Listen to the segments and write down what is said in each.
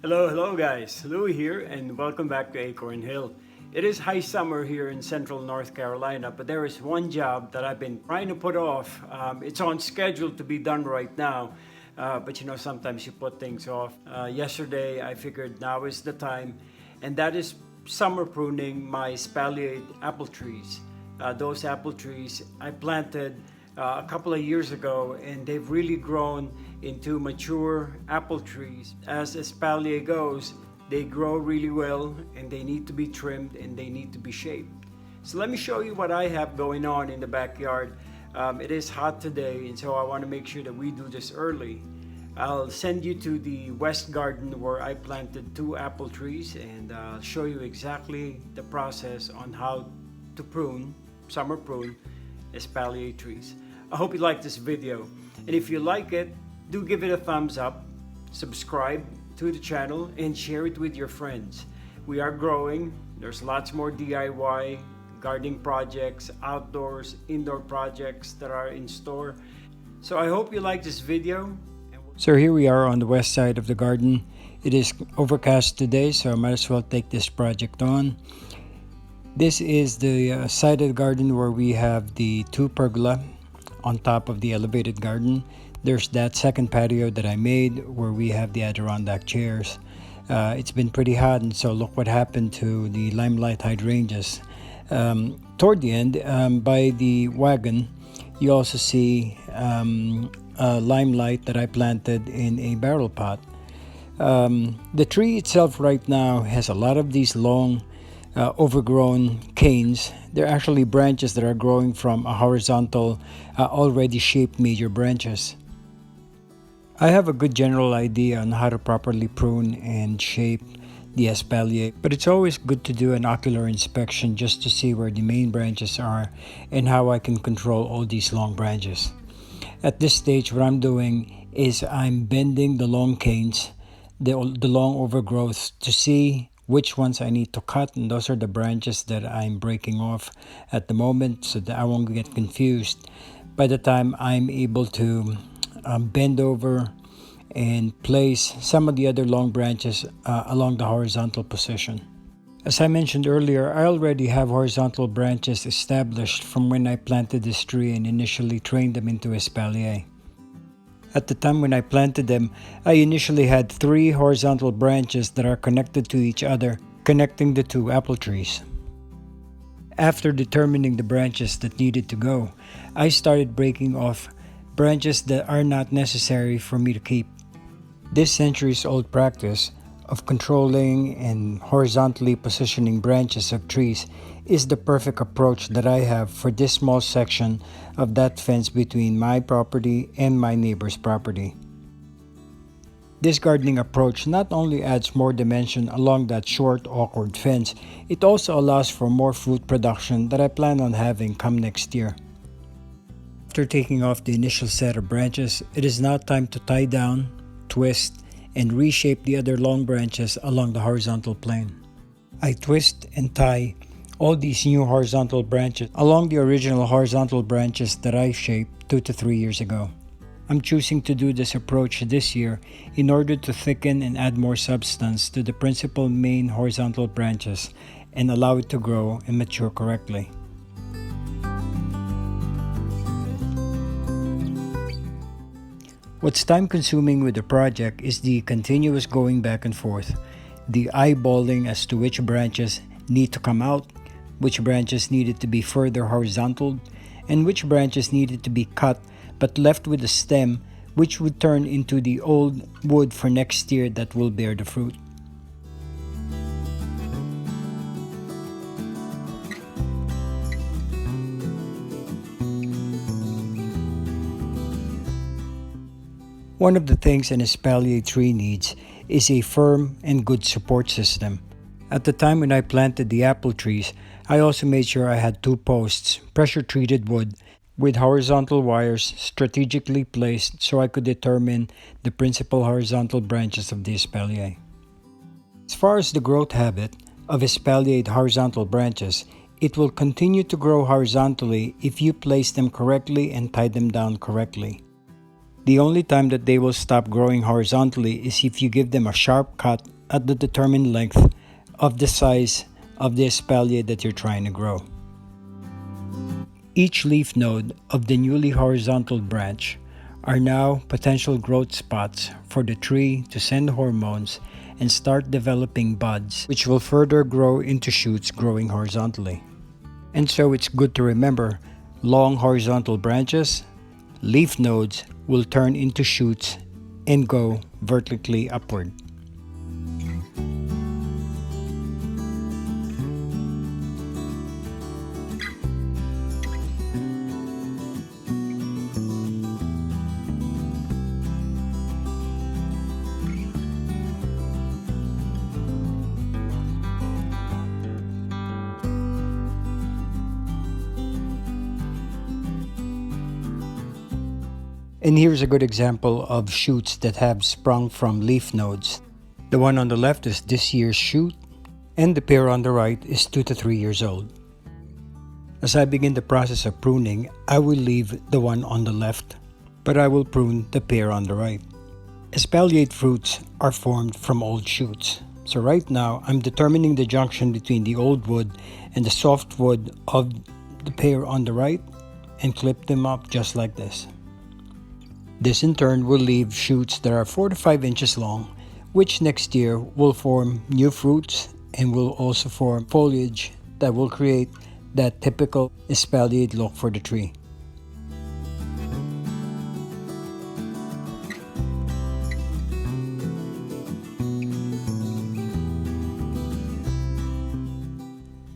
Hello guys, Louie here and welcome back to Acorn Hill. It is high summer here in central North Carolina, but there is one job that I've been trying to put off. It's on schedule to be done right now, but sometimes you put things off. Yesterday I figured now is the time, and that is summer pruning my espaliered apple trees. Those apple trees I planted a couple of years ago, and they've really grown into mature apple trees. As espalier goes, they grow really well and they need to be trimmed and they need to be shaped. So let me show you what I have going on in the backyard. It is hot today, and so I want to make sure that we do this early. I'll send you to the west garden where I planted 2 apple trees, and I'll show you exactly the process on how to prune, summer prune, espalier trees. I hope you like this video, and if you like it, do give it a thumbs up, subscribe to the channel, and share it with your friends. We are growing. There's lots more DIY gardening projects, outdoors, indoor projects that are in store. So I hope you like this video. So here we are on the west side of the garden. It is overcast today, so I might as well take this project on. This is the side of the garden where we have the 2 pergola on top of the elevated garden. There's that second patio that I made where we have the Adirondack chairs. It's been pretty hot, and so look what happened to the limelight hydrangeas. Toward the end, by the wagon, you also see limelight that I planted in a barrel pot. The tree itself right now has a lot of these long overgrown canes. They're actually branches that are growing from a horizontal, already shaped major branches. I have a good general idea on how to properly prune and shape the espalier, but it's always good to do an ocular inspection just to see where the main branches are and how I can control all these long branches. At this stage, what I'm doing is I'm bending the long canes, the long overgrowths, to see which ones I need to cut, and those are the branches that I'm breaking off at the moment so that I won't get confused by the time I'm able to bend over and place some of the other long branches along the horizontal position. As I mentioned earlier, I already have horizontal branches established from when I planted this tree and initially trained them into espalier. At the time when I planted them, I initially had 3 horizontal branches that are connected to each other, connecting the 2 apple trees. After determining the branches that needed to go, I started breaking off branches that are not necessary for me to keep. This centuries-old practice of controlling and horizontally positioning branches of trees is the perfect approach that I have for this small section of that fence between my property and my neighbor's property. This gardening approach not only adds more dimension along that short, awkward fence, it also allows for more fruit production that I plan on having come next year. After taking off the initial set of branches, it is now time to tie down, twist, and reshape the other long branches along the horizontal plane. I twist and tie all these new horizontal branches along the original horizontal branches that I shaped 2 to 3 years ago. I'm choosing to do this approach this year in order to thicken and add more substance to the principal main horizontal branches and allow it to grow and mature correctly. What's time-consuming with the project is the continuous going back and forth, the eyeballing as to which branches need to come out, which branches needed to be further horizontal, and which branches needed to be cut but left with a stem which would turn into the old wood for next year that will bear the fruit. One of the things an espalier tree needs is a firm and good support system. At the time when I planted the apple trees, I also made sure I had 2 posts, pressure-treated wood, with horizontal wires strategically placed so I could determine the principal horizontal branches of the espalier. As far as the growth habit of espaliered horizontal branches, it will continue to grow horizontally if you place them correctly and tie them down correctly. The only time that they will stop growing horizontally is if you give them a sharp cut at the determined length of the size of the espalier that you're trying to grow. Each leaf node of the newly horizontal branch are now potential growth spots for the tree to send hormones and start developing buds, which will further grow into shoots growing horizontally. And so it's good to remember, long horizontal branches, leaf nodes will turn into shoots and go vertically upward. And here's a good example of shoots that have sprung from leaf nodes. The one on the left is this year's shoot, and the pair on the right is 2 to 3 years old. As I begin the process of pruning, I will leave the one on the left, but I will prune the pair on the right. Espaliate fruits are formed from old shoots. So right now, I'm determining the junction between the old wood and the soft wood of the pair on the right and clip them up just like this. This in turn will leave shoots that are 4 to 5 inches long, which next year will form new fruits and will also form foliage that will create that typical espaliate look for the tree.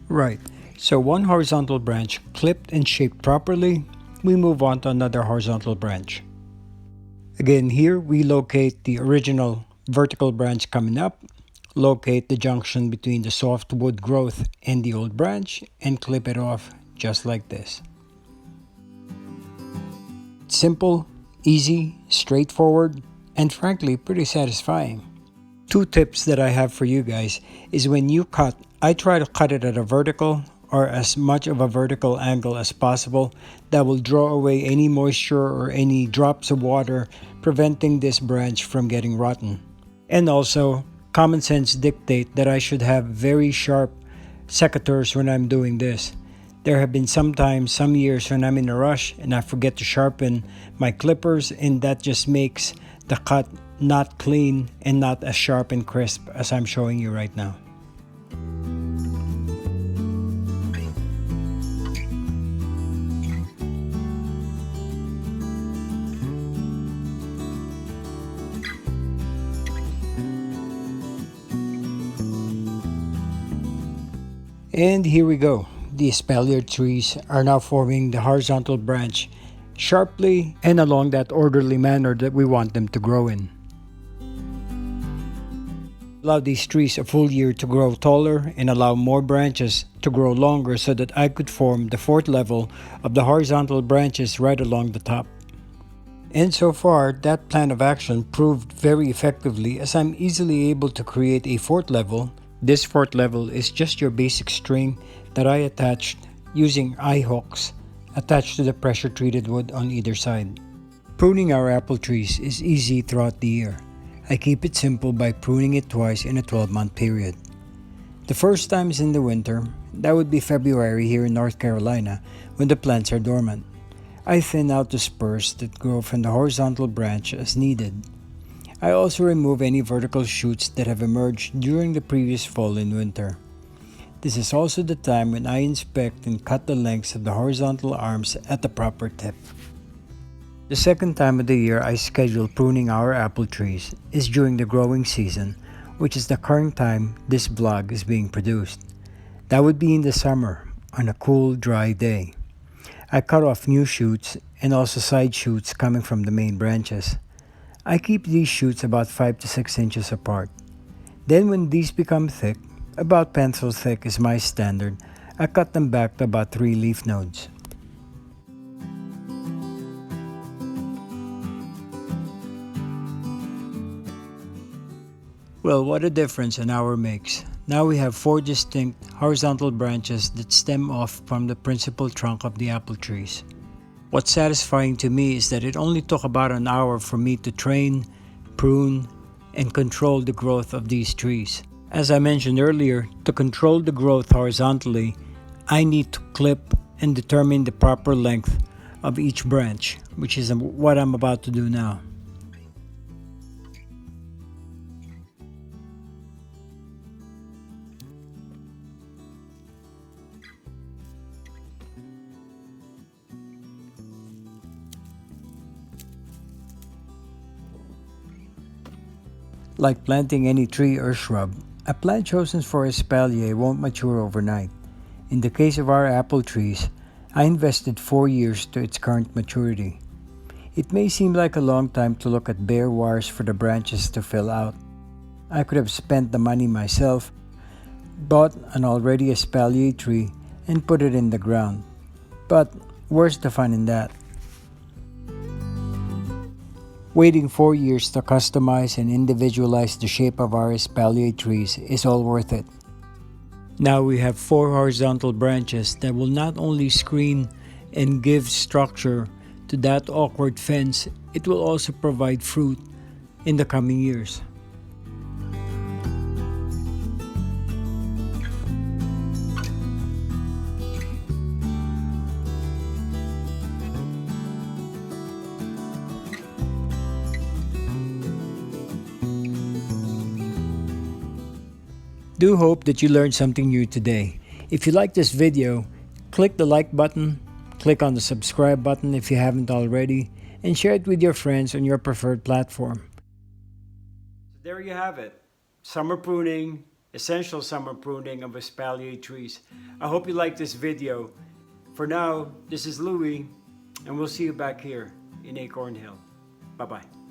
Right, so one horizontal branch clipped and shaped properly, we move on to another horizontal branch. Again, here we locate the original vertical branch coming up, locate the junction between the soft wood growth and the old branch, and clip it off just like this. Simple, easy, straightforward, and frankly pretty satisfying. 2 tips that I have for you guys is when you cut, I try to cut it at a vertical or as much of a vertical angle as possible that will draw away any moisture or any drops of water, preventing this branch from getting rotten. And also, common sense dictate that I should have very sharp secateurs when I'm doing this. There have been some years when I'm in a rush and I forget to sharpen my clippers, and that just makes the cut not clean and not as sharp and crisp as I'm showing you right now. And here we go. The espalier trees are now forming the horizontal branch sharply and along that orderly manner that we want them to grow in. Allow these trees a full year to grow taller and allow more branches to grow longer so that I could form the 4th level of the horizontal branches right along the top. And so far, that plan of action proved very effectively as I'm easily able to create a 4th level. This 4th level is just your basic string that I attached using eye hooks attached to the pressure treated wood on either side. Pruning our apple trees is easy throughout the year. I keep it simple by pruning it twice in a 12-month period. The first time is in the winter, that would be February here in North Carolina when the plants are dormant. I thin out the spurs that grow from the horizontal branch as needed. I also remove any vertical shoots that have emerged during the previous fall and winter. This is also the time when I inspect and cut the lengths of the horizontal arms at the proper tip. The second time of the year I schedule pruning our apple trees is during the growing season, which is the current time this vlog is being produced. That would be in the summer on a cool, dry day. I cut off new shoots and also side shoots coming from the main branches. I keep these shoots about 5 to 6 inches apart. Then when these become thick, about pencil thick is my standard, I cut them back to about 3 leaf nodes. Well, what a difference an hour makes. Now we have 4 distinct horizontal branches that stem off from the principal trunk of the apple trees. What's satisfying to me is that it only took about an hour for me to train, prune, and control the growth of these trees. As I mentioned earlier, to control the growth horizontally, I need to clip and determine the proper length of each branch, which is what I'm about to do now. Like planting any tree or shrub, a plant chosen for espalier won't mature overnight. In the case of our apple trees, I invested 4 years to its current maturity. It may seem like a long time to look at bare wires for the branches to fill out. I could have spent the money myself, bought an already espalier tree, and put it in the ground. But where's the fun in that? Waiting 4 years to customize and individualize the shape of our espalier trees is all worth it. Now we have 4 horizontal branches that will not only screen and give structure to that awkward fence, it will also provide fruit in the coming years. Do hope that you learned something new today. If you like this video, click the like button, click on the subscribe button if you haven't already, and share it with your friends on your preferred platform. There you have it. Summer pruning, essential summer pruning of espalier trees. I hope you liked this video. For now, this is Louie, and we'll see you back here in Acorn Hill. Bye-bye.